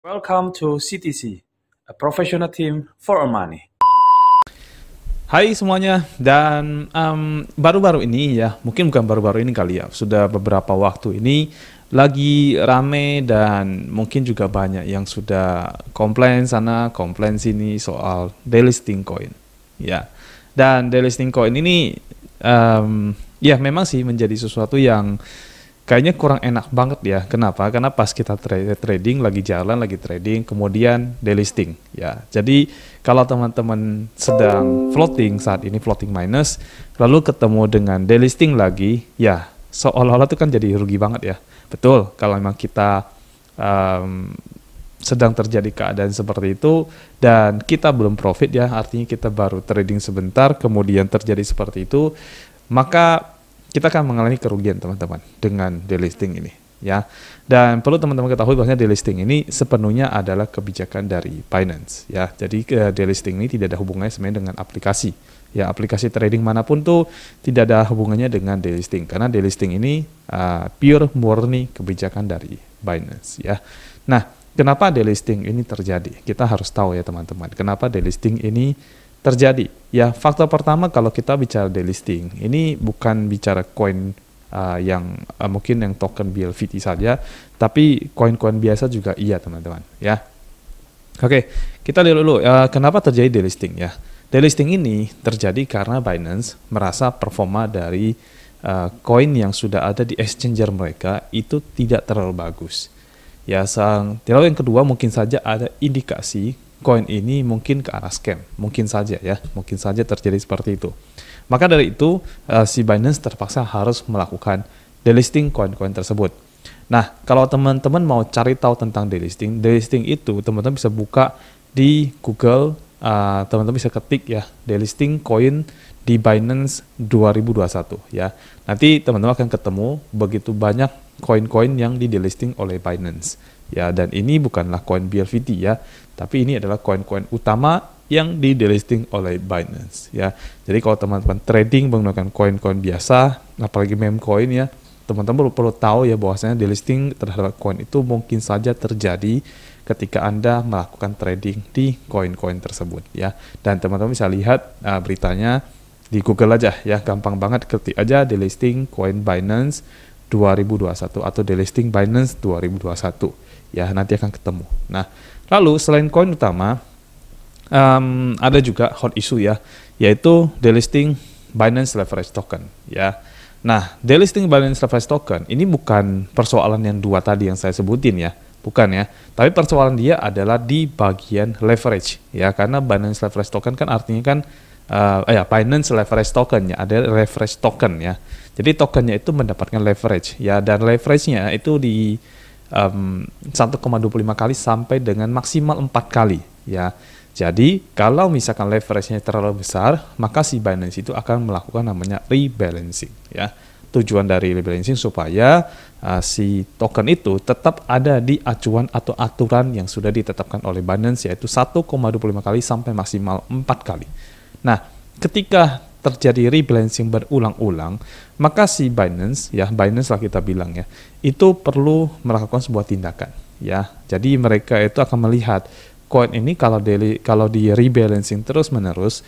Welcome to CTC, a professional team for money. Hai semuanya, dan baru-baru ini ya, mungkin bukan baru-baru ini kali ya, sudah beberapa waktu ini lagi rame dan mungkin juga banyak yang sudah komplain sana, komplain sini soal delisting coin. Ya, dan delisting coin ini ya memang sih menjadi sesuatu yang kayaknya kurang enak banget ya. Kenapa? Karena pas kita trading, lagi jalan, lagi trading, kemudian delisting. Ya, jadi kalau teman-teman sedang floating saat ini, floating minus, lalu ketemu dengan delisting lagi, ya seolah-olah itu kan jadi rugi banget ya. Betul, kalau memang kita sedang terjadi keadaan seperti itu dan kita belum profit ya, artinya kita baru trading sebentar, kemudian terjadi seperti itu, maka kita akan mengalami kerugian teman-teman dengan delisting ini ya. Dan perlu teman-teman ketahui bahwasanya delisting ini sepenuhnya adalah kebijakan dari Binance ya. Jadi delisting ini tidak ada hubungannya sebenarnya dengan aplikasi. Ya, aplikasi trading manapun tuh tidak ada hubungannya dengan delisting karena delisting ini pure murni kebijakan dari Binance ya. Nah, kenapa delisting ini terjadi? Kita harus tahu ya teman-teman. Kenapa delisting ini terjadi? Ya, faktor pertama kalau kita bicara delisting, ini bukan bicara koin yang mungkin yang token BLVT saja, tapi koin-koin biasa juga iya teman-teman ya. Oke, kita lihat dulu kenapa terjadi delisting ya. Delisting ini terjadi karena Binance merasa performa dari koin yang sudah ada di exchanger mereka itu tidak terlalu bagus. Ya, lalu yang kedua mungkin saja ada indikasi koin ini mungkin ke arah scam, mungkin saja ya, mungkin saja terjadi seperti itu. Maka dari itu si Binance terpaksa harus melakukan delisting koin-koin tersebut. Nah, kalau teman-teman mau cari tahu tentang delisting itu teman-teman bisa buka di Google, teman-teman bisa ketik ya delisting koin di Binance 2021 ya. Nanti teman-teman akan ketemu begitu banyak koin-koin yang di delisting oleh Binance. Ya, dan ini bukanlah koin BLVT ya, tapi ini adalah koin-koin utama yang di delisting oleh Binance ya. Jadi kalau teman-teman trading menggunakan koin-koin biasa, apalagi meme coin ya, teman-teman perlu tahu ya bahwasanya delisting terhadap koin itu mungkin saja terjadi ketika Anda melakukan trading di koin-koin tersebut ya. Dan teman-teman bisa lihat beritanya di Google aja ya, gampang banget, ketik aja delisting koin Binance 2021 atau delisting Binance 2021 ya, nanti akan ketemu. Nah, lalu selain koin utama ada juga hot issue ya, yaitu delisting Binance Leverage Token ya. Nah, delisting Binance Leverage Token ini bukan persoalan yang dua tadi yang saya sebutin ya, bukan ya, tapi persoalan dia adalah di bagian leverage ya, karena Binance Leverage Token kan artinya kan Binance Leverage Token ya, ada leverage token ya. Jadi tokennya itu mendapatkan leverage ya, dan leverage-nya itu di 1,25 kali sampai dengan maksimal 4 kali ya. Jadi kalau misalkan leverage-nya terlalu besar, maka si Binance itu akan melakukan namanya rebalancing ya. Tujuan dari rebalancing supaya si token itu tetap ada di acuan atau aturan yang sudah ditetapkan oleh Binance, yaitu 1,25 kali sampai maksimal 4 kali. Nah, ketika terjadi rebalancing berulang-ulang, maka si Binance lah kita bilang ya, itu perlu melakukan sebuah tindakan ya. Jadi mereka itu akan melihat koin ini kalau di rebalancing terus-menerus,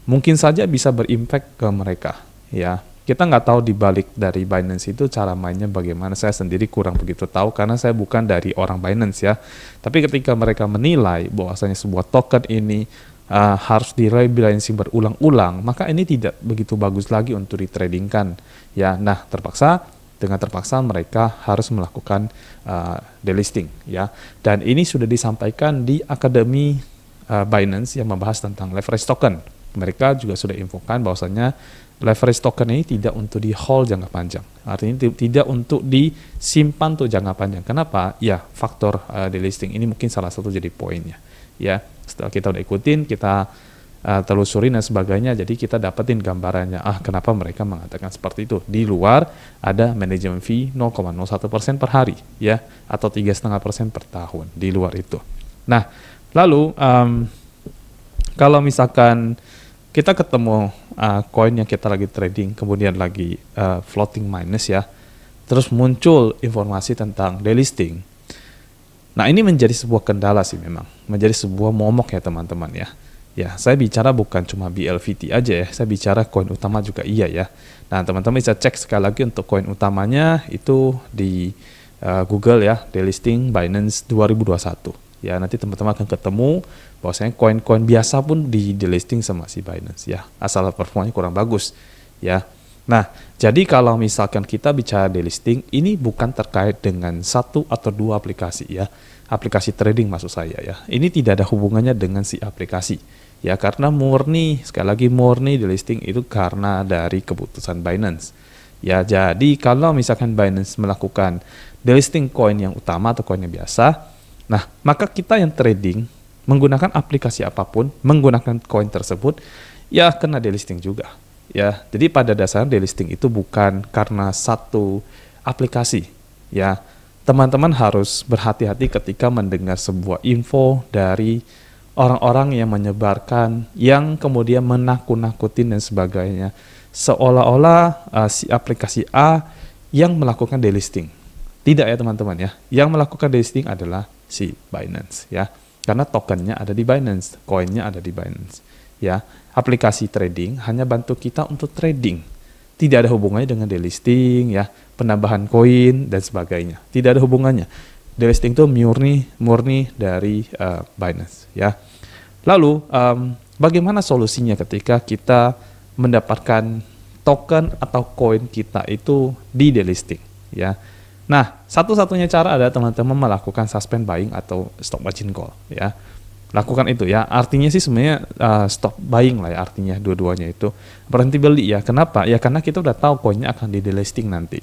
mungkin saja bisa berimpact ke mereka ya. Kita nggak tahu dibalik dari Binance itu cara mainnya bagaimana, saya sendiri kurang begitu tahu karena saya bukan dari orang Binance ya. Tapi ketika mereka menilai bahwasanya sebuah token ini harus di rebalancing berulang-ulang, maka ini tidak begitu bagus lagi untuk ditradingkan ya. Nah, dengan terpaksa mereka harus melakukan delisting ya. Dan ini sudah disampaikan di Akademi Binance yang membahas tentang leverage token. Mereka juga sudah infokan bahwasanya leverage token ini tidak untuk di hold jangka panjang, artinya tidak untuk disimpan tuh jangka panjang. Kenapa? Ya, faktor delisting ini mungkin salah satu jadi poinnya ya. Setelah kita udah ikutin, kita telusurin dan sebagainya, jadi kita dapetin gambarannya, kenapa mereka mengatakan seperti itu. Di luar ada manajemen fee 0,01% per hari ya, atau 3,5% per tahun di luar itu. Nah, lalu kalau misalkan kita ketemu koin yang kita lagi trading, kemudian lagi floating minus ya, terus muncul informasi tentang delisting. Nah, ini menjadi sebuah kendala sih memang, menjadi sebuah momok ya teman-teman ya. Ya, saya bicara bukan cuma BLVT aja ya, saya bicara koin utama juga iya ya. Nah, teman-teman bisa cek sekali lagi untuk koin utamanya itu di Google ya, delisting Binance 2021. Ya, nanti teman-teman akan ketemu bahwasanya koin-koin biasa pun di delisting sama si Binance ya, asal performanya kurang bagus ya. Nah, jadi kalau misalkan kita bicara delisting, ini bukan terkait dengan satu atau dua aplikasi ya. Aplikasi trading maksud saya ya. Ini tidak ada hubungannya dengan si aplikasi. Ya, karena murni, sekali lagi murni delisting itu karena dari keputusan Binance. Ya, jadi kalau misalkan Binance melakukan delisting koin yang utama atau koin yang biasa, nah, maka kita yang trading menggunakan aplikasi apapun, menggunakan koin tersebut, ya kena delisting juga. Ya, jadi pada dasarnya delisting itu bukan karena satu aplikasi. Ya, teman-teman harus berhati-hati ketika mendengar sebuah info dari orang-orang yang menyebarkan, yang kemudian menakut-nakutin dan sebagainya, seolah-olah si aplikasi A yang melakukan delisting. Tidak ya teman-teman ya, yang melakukan delisting adalah si Binance ya, karena tokennya ada di Binance, koinnya ada di Binance. Ya, aplikasi trading hanya bantu kita untuk trading. Tidak ada hubungannya dengan delisting ya, penambahan koin dan sebagainya. Tidak ada hubungannya. Delisting itu murni dari Binance ya. Lalu bagaimana solusinya ketika kita mendapatkan token atau koin kita itu di delisting ya? Nah, satu-satunya cara adalah teman-teman melakukan suspend buying atau stop margin call ya. Lakukan itu ya, artinya sih sebenarnya stop buying lah ya, artinya dua-duanya itu berhenti beli ya. Kenapa? Ya karena kita udah tahu koinnya akan di delisting nanti.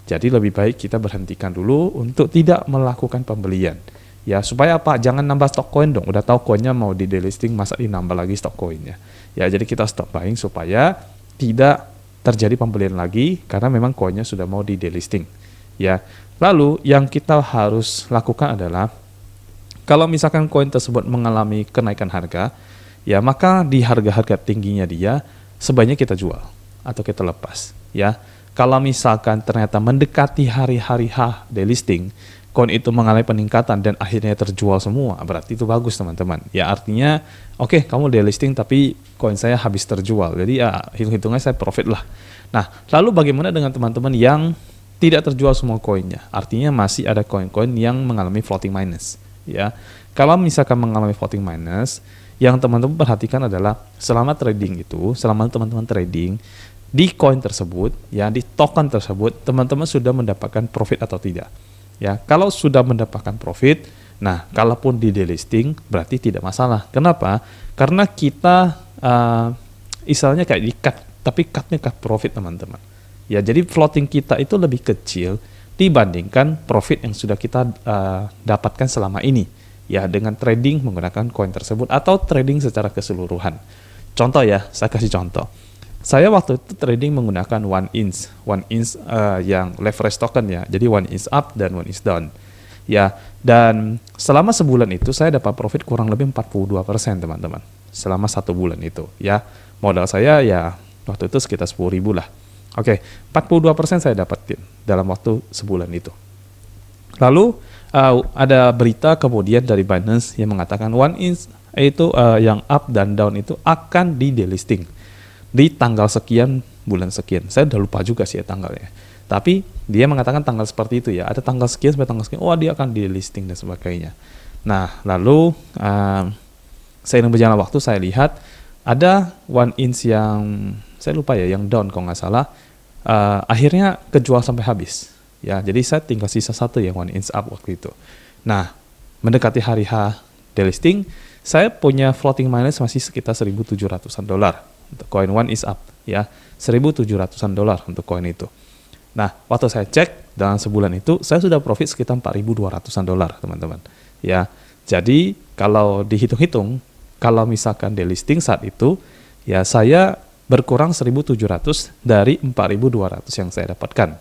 Jadi lebih baik kita berhentikan dulu untuk tidak melakukan pembelian. Ya supaya apa? Jangan nambah stok koin dong. Udah tahu koinnya mau di delisting, masa dinambah lagi stok koinnya. Ya jadi kita stop buying supaya tidak terjadi pembelian lagi karena memang koinnya sudah mau di delisting. Ya. Lalu yang kita harus lakukan adalah kalau misalkan koin tersebut mengalami kenaikan harga, ya maka di harga-harga tingginya dia sebaiknya kita jual atau kita lepas, ya. Kalau misalkan ternyata mendekati hari-hari H delisting, koin itu mengalami peningkatan dan akhirnya terjual semua, berarti itu bagus teman-teman. Ya artinya, oke, kamu delisting tapi koin saya habis terjual, jadi ya hitung-hitungannya saya profit lah. Nah, lalu bagaimana dengan teman-teman yang tidak terjual semua koinnya? Artinya masih ada koin-koin yang mengalami floating minus. Ya, kalau misalkan mengalami floating minus, yang teman-teman perhatikan adalah selama teman-teman trading di koin tersebut, ya di token tersebut, teman-teman sudah mendapatkan profit atau tidak. Ya, kalau sudah mendapatkan profit, nah kalaupun di delisting berarti tidak masalah. Kenapa? Karena kita istilahnya kayak di-cut, tapi cut-nya cut profit teman-teman. Ya, jadi floating kita itu lebih kecil dibandingkan profit yang sudah kita dapatkan selama ini ya dengan trading menggunakan koin tersebut atau trading secara keseluruhan. Contoh ya, saya kasih contoh. Saya waktu itu trading menggunakan one inch yang leverage token ya. Jadi one inch up dan one inch down. Ya, dan selama sebulan itu saya dapat profit kurang lebih 42% teman-teman. Selama 1 bulan itu ya. Modal saya ya waktu itu sekitar 10.000 lah. Oke, 42% saya dapetin dalam waktu sebulan itu. Lalu ada berita kemudian dari Binance yang mengatakan one inch itu yang up dan down itu akan di delisting di tanggal sekian bulan sekian. Saya udah lupa juga sih ya tanggalnya. Tapi dia mengatakan tanggal seperti itu ya. Ada tanggal sekian sampai tanggal sekian. Oh dia akan di delisting dan sebagainya. Nah lalu seiring berjalan waktu saya lihat ada one inch yang saya lupa ya, yang down kalau nggak salah, akhirnya kejual sampai habis. Ya, jadi saya tinggal sisa satu yang one inch up waktu itu. Nah, mendekati hari H delisting, saya punya floating minus masih sekitar 1.700-an dolar untuk koin one inch up. Ya, 1.700-an dolar untuk koin itu. Nah, waktu saya cek dalam sebulan itu, saya sudah profit sekitar 4.200-an dolar, teman-teman. Ya, jadi kalau dihitung-hitung, kalau misalkan delisting saat itu, ya saya berkurang 1.700 dari 4.200 yang saya dapatkan.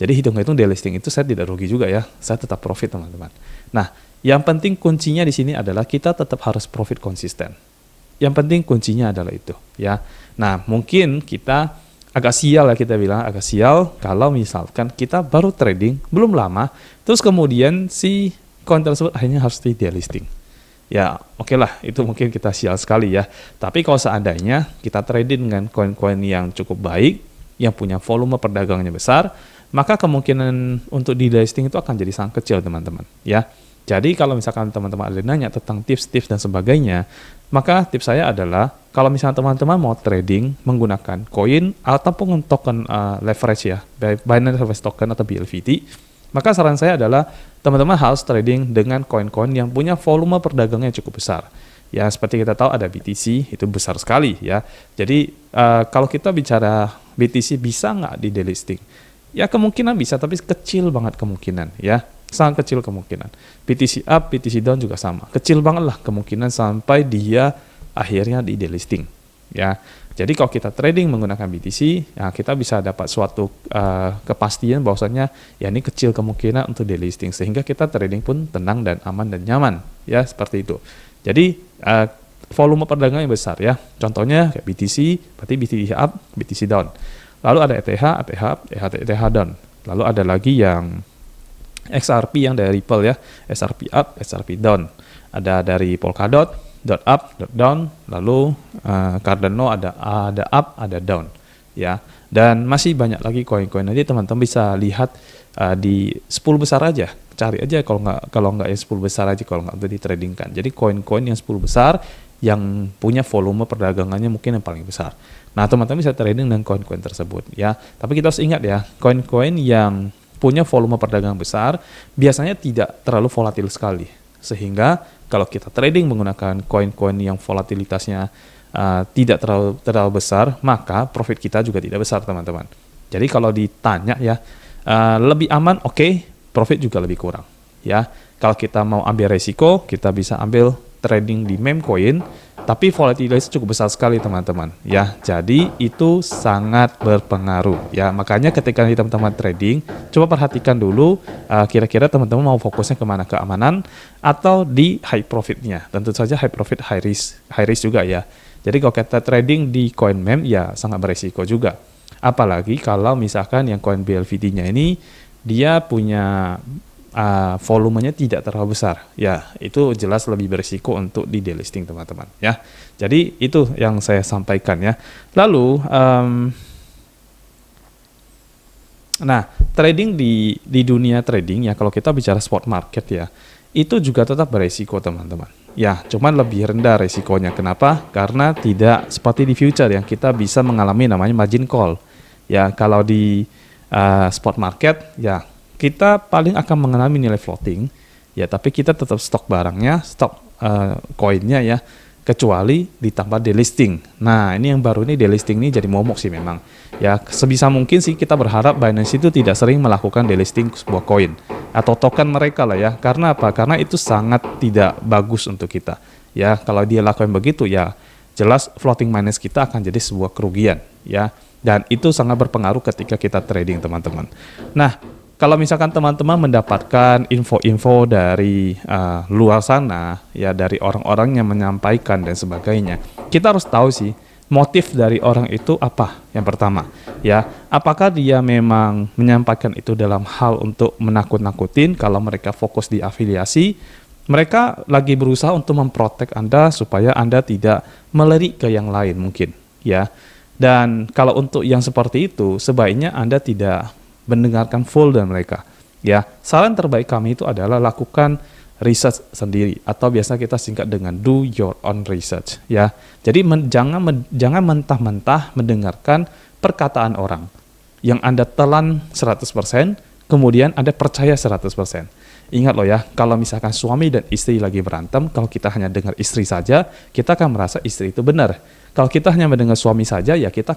Jadi hitung-hitung delisting itu saya tidak rugi juga ya, saya tetap profit teman-teman. Nah, yang penting kuncinya di sini adalah kita tetap harus profit konsisten. Yang penting kuncinya adalah itu ya. Nah, mungkin kita agak sial ya, kita bilang agak sial kalau misalkan kita baru trading belum lama, terus kemudian si koin tersebut akhirnya harus di delisting. Ya, oke lah, itu mungkin kita sial sekali ya. Tapi kalau seandainya kita trading dengan koin-koin yang cukup baik, yang punya volume perdagangannya besar, maka kemungkinan untuk di delisting itu akan jadi sangat kecil, teman-teman. Ya, jadi kalau misalkan teman-teman ada nanya tentang tips-tips dan sebagainya, maka tips saya adalah kalau misalnya teman-teman mau trading menggunakan koin ataupun token leverage ya, Binance Leverage Token atau BLVT, maka saran saya adalah teman-teman harus trading dengan koin-koin yang punya volume perdagangan yang cukup besar. Ya, seperti kita tahu ada BTC, itu besar sekali ya. Jadi kalau kita bicara BTC bisa nggak di delisting? Ya kemungkinan bisa, tapi kecil banget kemungkinan ya. Sangat kecil kemungkinan. BTC up, BTC down juga sama. Kecil banget lah kemungkinan sampai dia akhirnya di delisting ya. Jadi kalau kita trading menggunakan BTC, ya kita bisa dapat suatu kepastian bahwasanya ya ini kecil kemungkinan untuk delisting, sehingga kita trading pun tenang dan aman dan nyaman ya, seperti itu. Jadi volume perdagangan yang besar ya. Contohnya kayak BTC, berarti BTC up, BTC down. Lalu ada ETH, ETH up, ETH down. Lalu ada lagi yang XRP yang dari Ripple ya, XRP up, XRP down. Ada dari Polkadot, dot up, dot down, lalu Cardano ada up, ada down, ya. Dan masih banyak lagi koin-koin. Nanti teman-teman bisa lihat di 10 besar aja, cari aja kalau nggak yang 10 besar aja kalau nggak untuk ditradingkan. Jadi koin-koin yang 10 besar yang punya volume perdagangannya mungkin yang paling besar. Nah, teman-teman bisa trading dengan koin-koin tersebut, ya. Tapi kita harus ingat ya, koin-koin yang punya volume perdagangan besar biasanya tidak terlalu volatil sekali, sehingga kalau kita trading menggunakan koin-koin yang volatilitasnya tidak terlalu besar, maka profit kita juga tidak besar, teman-teman. Jadi kalau ditanya ya, lebih aman, oke, profit juga lebih kurang. Ya, kalau kita mau ambil resiko, kita bisa ambil trading di meme coin, tapi volatilitasnya cukup besar sekali, teman-teman. Ya, jadi itu sangat berpengaruh. Ya, makanya ketika teman-teman trading, coba perhatikan dulu kira-kira teman-teman mau fokusnya kemana, keamanan atau di high profitnya. Tentu saja high profit, high risk juga ya. Jadi kalau kita trading di coin meme, ya sangat beresiko juga. Apalagi kalau misalkan yang coin BLVT-nya ini dia punya volumenya tidak terlalu besar, ya itu jelas lebih berisiko untuk di delisting, teman-teman ya. Jadi itu yang saya sampaikan ya. Lalu nah, trading di dunia trading ya, kalau kita bicara spot market ya, itu juga tetap berisiko, teman-teman ya, cuman lebih rendah resikonya. Kenapa? Karena tidak seperti di future yang kita bisa mengalami namanya margin call ya. Kalau di spot market ya, kita paling akan mengalami nilai floating ya, tapi kita tetap stok barangnya, stok koinnya ya, kecuali ditambah delisting. Nah, ini yang baru ini, delisting ini jadi momok sih memang ya. Sebisa mungkin sih kita berharap Binance itu tidak sering melakukan delisting sebuah koin atau token mereka lah ya. Karena apa? Karena itu sangat tidak bagus untuk kita ya. Kalau dia lakukan begitu ya, jelas floating minus kita akan jadi sebuah kerugian ya, dan itu sangat berpengaruh ketika kita trading, teman-teman. Nah, kalau misalkan teman-teman mendapatkan info-info dari luar sana, ya dari orang-orang yang menyampaikan dan sebagainya, kita harus tahu sih motif dari orang itu apa. Yang pertama, ya apakah dia memang menyampaikan itu dalam hal untuk menakut-nakutin? Kalau mereka fokus di afiliasi, mereka lagi berusaha untuk memprotek Anda supaya Anda tidak melirik ke yang lain mungkin, ya. Dan kalau untuk yang seperti itu, sebaiknya Anda tidak mendengarkan full dan mereka. Ya, saran terbaik kami itu adalah lakukan research sendiri, atau biasa kita singkat dengan do your own research. Ya, jadi jangan mentah-mentah mendengarkan perkataan orang yang Anda telan 100%, kemudian Anda percaya 100%. Ingat loh ya, kalau misalkan suami dan istri lagi berantem, kalau kita hanya dengar istri saja, kita akan merasa istri itu benar. Kalau kita hanya mendengar suami saja, ya kita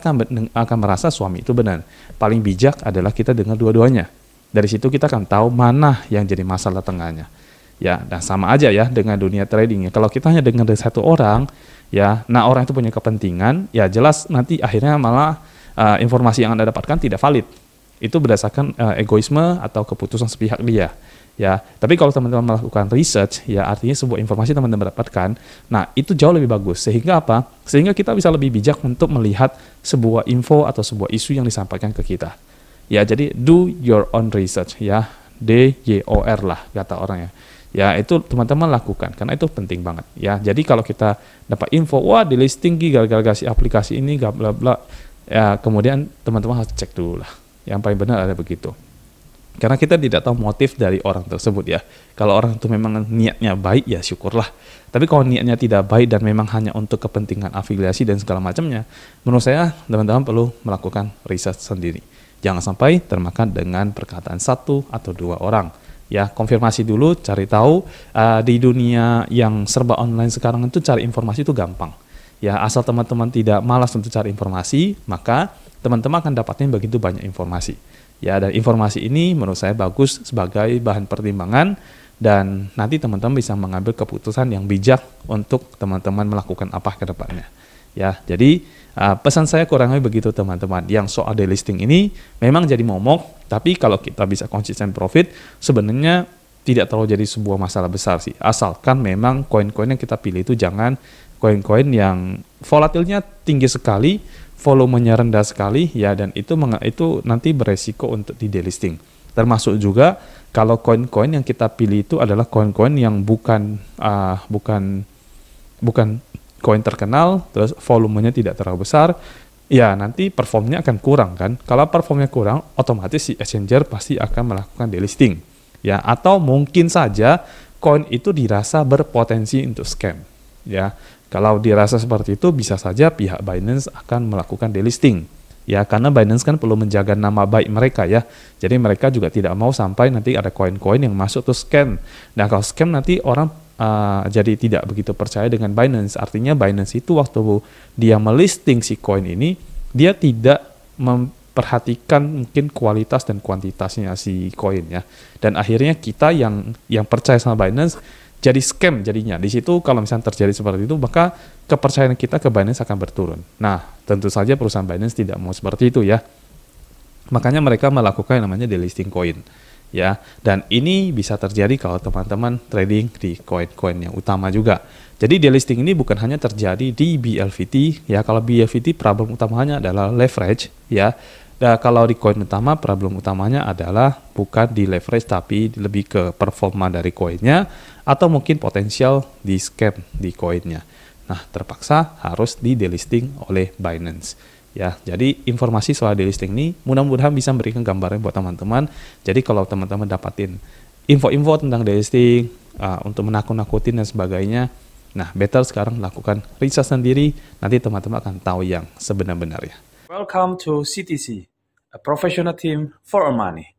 akan merasa suami itu benar. Paling bijak adalah kita dengar dua-duanya. Dari situ kita akan tahu mana yang jadi masalah tengahnya. Ya, dan sama aja ya dengan dunia trading. Kalau kita hanya dengar dari satu orang, ya, nah orang itu punya kepentingan, ya jelas nanti akhirnya malah informasi yang Anda dapatkan tidak valid. Itu berdasarkan egoisme atau keputusan sepihak dia. Ya, tapi kalau teman-teman melakukan research, ya artinya sebuah informasi teman-teman dapatkan, nah itu jauh lebih bagus. Sehingga apa? Sehingga kita bisa lebih bijak untuk melihat sebuah info atau sebuah isu yang disampaikan ke kita. Ya, jadi do your own research ya, DYOR lah kata orang ya. Ya, itu teman-teman lakukan karena itu penting banget ya. Jadi kalau kita dapat info, wah delisting gara-gara si aplikasi ini bla bla bla, ya kemudian teman-teman harus cek dulu lah. Yang paling benar ada begitu. Karena kita tidak tahu motif dari orang tersebut ya. Kalau orang itu memang niatnya baik ya syukurlah. Tapi kalau niatnya tidak baik dan memang hanya untuk kepentingan afiliasi dan segala macamnya, menurut saya teman-teman perlu melakukan riset sendiri. Jangan sampai termakan dengan perkataan satu atau dua orang. Ya, konfirmasi dulu, cari tahu. Di dunia yang serba online sekarang itu cari informasi itu gampang. Ya, asal teman-teman tidak malas untuk cari informasi, maka teman-teman akan dapatin begitu banyak informasi. Ya, dan informasi ini menurut saya bagus sebagai bahan pertimbangan dan nanti teman-teman bisa mengambil keputusan yang bijak untuk teman-teman melakukan apa ke depannya. Ya, jadi pesan saya kurang lebih begitu teman-teman. Yang soal delisting ini memang jadi momok, tapi kalau kita bisa konsisten profit, sebenarnya tidak terlalu jadi sebuah masalah besar sih. Asalkan memang koin-koin yang kita pilih itu jangan koin-koin yang volatilnya tinggi sekali, volumenya rendah sekali, ya, dan itu nanti beresiko untuk di delisting. Termasuk juga kalau koin-koin yang kita pilih itu adalah koin-koin yang bukan koin terkenal, terus volumenya tidak terlalu besar, ya nanti performnya akan kurang kan. Kalau performnya kurang, otomatis si exchanger pasti akan melakukan delisting. Ya, atau mungkin saja koin itu dirasa berpotensi untuk scam. Ya, kalau dirasa seperti itu bisa saja pihak Binance akan melakukan delisting. Ya, karena Binance kan perlu menjaga nama baik mereka ya. Jadi mereka juga tidak mau sampai nanti ada koin-koin yang masuk tuh scam. Nah, kalau scam nanti orang jadi tidak begitu percaya dengan Binance. Artinya Binance itu waktu dia melisting si koin ini, dia tidak memperhatikan mungkin kualitas dan kuantitasnya si koin ya. Dan akhirnya kita yang percaya sama Binance jadi scam jadinya. Di situ kalau misalnya terjadi seperti itu, maka kepercayaan kita ke Binance akan berturun. Nah, tentu saja perusahaan Binance tidak mau seperti itu ya. Makanya mereka melakukan yang namanya delisting koin. Ya, dan ini bisa terjadi kalau teman-teman trading di koin-koin yang utama juga. Jadi delisting ini bukan hanya terjadi di BLVT ya. Kalau BLVT problem utamanya adalah leverage ya. Dan kalau di koin utama problem utamanya adalah bukan di leverage tapi lebih ke performa dari koinnya atau mungkin potensial di scam di koinnya. Nah, terpaksa harus di delisting oleh Binance. Ya, jadi informasi soal delisting ini mudah-mudahan bisa memberikan gambaran buat teman-teman. Jadi kalau teman-teman dapatin info-info tentang delisting untuk menakut-nakutin dan sebagainya, nah better sekarang lakukan riset sendiri. Nanti teman-teman akan tahu yang sebenar-benarnya. Welcome to CTC, a professional team for our money.